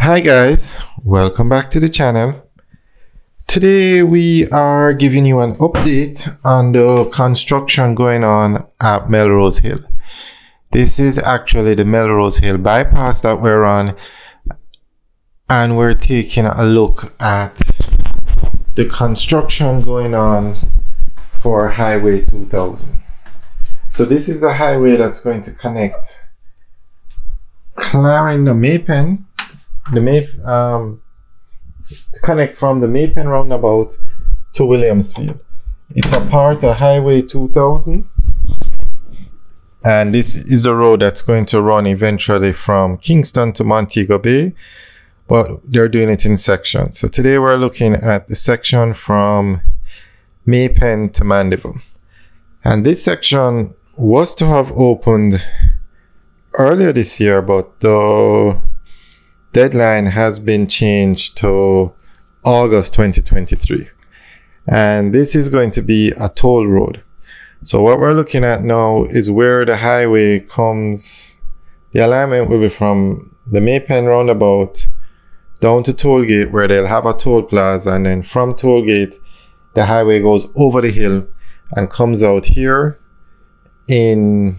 Hi guys, welcome back to the channel. Today we are giving you an update on the construction going on at Melrose Hill. This is actually the Melrose Hill bypass that we're on, and we're taking a look at the construction going on for Highway 2000. So this is the highway that's going to connect Mapen, to connect from the Mapen roundabout to Williamsfield. It's a part of Highway 2000, and this is the road that's going to run eventually from Kingston to Montego Bay, but they're doing it in sections. So today we're looking at the section from Mapen to Mandeville, and this section was to have opened earlier this year, but the deadline has been changed to August 2023, and this is going to be a toll road. So what we're looking at now is where the highway comes. The alignment will be from the Mapen roundabout down to tollgate, where they'll have a toll plaza, and then from tollgate the highway goes over the hill and comes out here and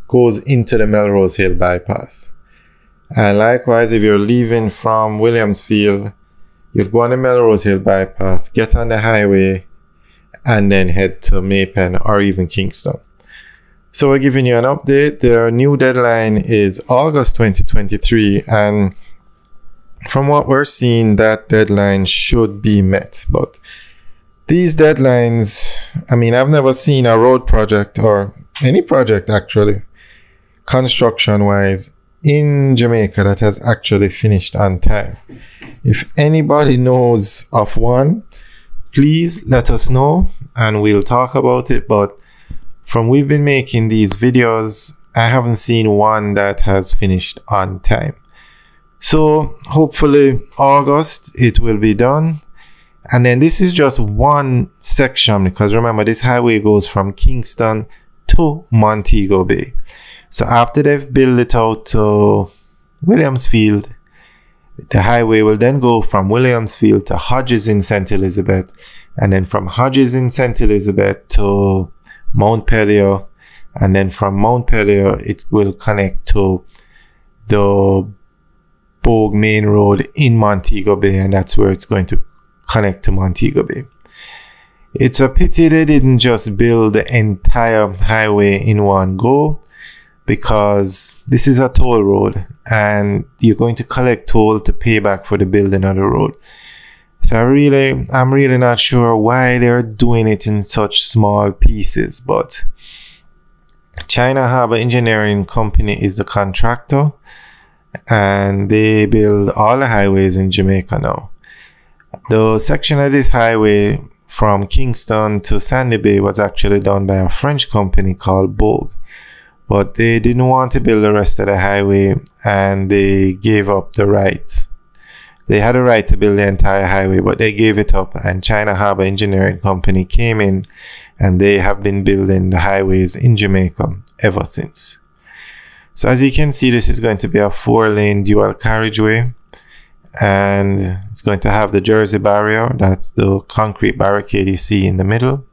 goes into the Melrose Hill bypass. And likewise, if you're leaving from Williamsfield, you'll go on the Melrose Hill bypass, get on the highway, and then head to Mapen or even Kingston. So we're giving you an update. Their new deadline is August 2023, and from what we're seeing, that deadline should be met. But these deadlines, I mean, I've never seen a road project, or any project actually, construction wise, in Jamaica that has actually finished on time. If anybody knows of one, please let us know and we'll talk about it. But from we've been making these videos, I haven't seen one that has finished on time. So hopefully August it will be done. And then this is just one section, because remember, this highway goes from Kingston to Montego Bay. So after they've built it out to Williamsfield, the highway will then go from Williamsfield to Hodges in St. Elizabeth, and then from Hodges in St. Elizabeth to Mount Pelion, and then from Mount Pelion it will connect to the Bogue Main Road in Montego Bay, and that's where it's going to connect to Montego Bay. It's a pity they didn't just build the entire highway in one go, because this is a toll road and you're going to collect toll to pay back for the building of the road. So I'm really not sure why they're doing it in such small pieces. But China Harbour Engineering Company is the contractor, and they build all the highways in Jamaica now. The section of this highway from Kingston to Sandy Bay was actually done by a French company called Bogue, but they didn't want to build the rest of the highway, and they gave up the right. They had a right to build the entire highway, but they gave it up, and China Harbour Engineering Company came in, and they have been building the highways in Jamaica ever since. So as you can see, this is going to be a 4-lane dual carriageway, and it's going to have the Jersey barrier. That's the concrete barricade you see in the middle.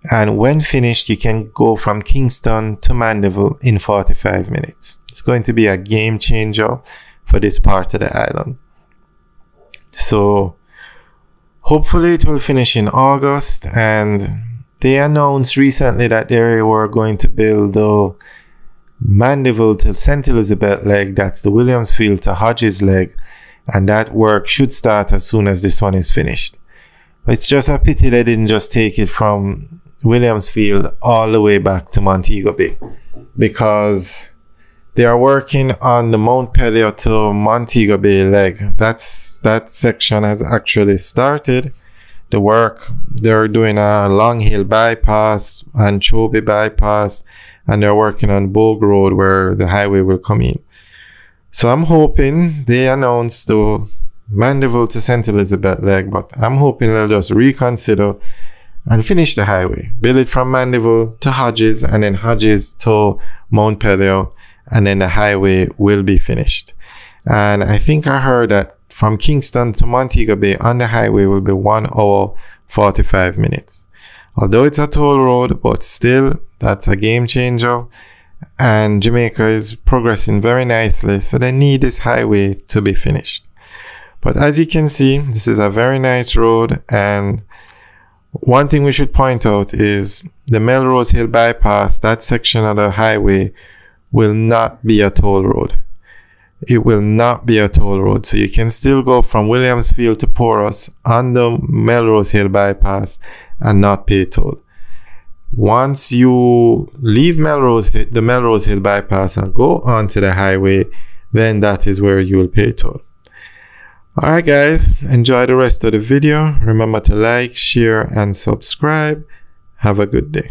And when finished, you can go from Kingston to Mandeville in 45 minutes. It's going to be a game changer for this part of the island. So hopefully it will finish in August. And they announced recently that they were going to build the Mandeville to St. Elizabeth leg. That's the Williamsfield to Hodges leg. And that work should start as soon as this one is finished. It's just a pity they didn't just take it from Williamsfield all the way back to Montego Bay, because they are working on the Mount Pelion to Montego Bay leg. That section has actually started the work. They're doing a Long Hill bypass and Chobe bypass, and they're working on Bogue Road where the highway will come in. So I'm hoping they announced the Mandeville to St. Elizabeth leg, but I'm hoping they'll just reconsider and finish the highway. Build it from Mandeville to Hodges, and then Hodges to Mount Pelion, and then the highway will be finished. And I think I heard that from Kingston to Montego Bay on the highway will be 1 hour 45 minutes. Although it's a toll road, but still, that's a game changer. And Jamaica is progressing very nicely, so they need this highway to be finished. But as you can see, this is a very nice road, and one thing we should point out is the Melrose Hill bypass, that section of the highway, will not be a toll road. It will not be a toll road, so you can still go from Williamsfield to Porus on the Melrose Hill bypass and not pay toll. Once you leave the Melrose Hill bypass and go onto the highway, then that is where you will pay toll. Alright guys, enjoy the rest of the video. Remember to like, share, and subscribe. Have a good day.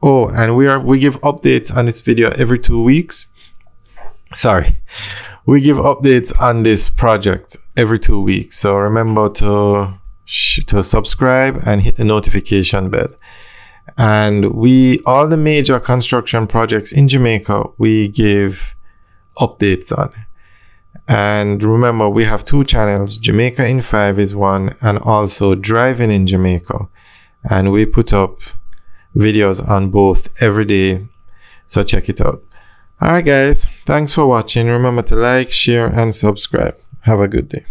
Oh, and we give updates on this video every 2 weeks. Sorry, we give updates on this project every 2 weeks. So remember to subscribe and hit the notification bell. And all the major construction projects in Jamaica, we give updates on. And remember, we have 2 channels. Jamaica in 5 is one, and also Driving in Jamaica. And we put up videos on both every day, so check it out. Alright guys, thanks for watching. Remember to like, share, and subscribe. Have a good day.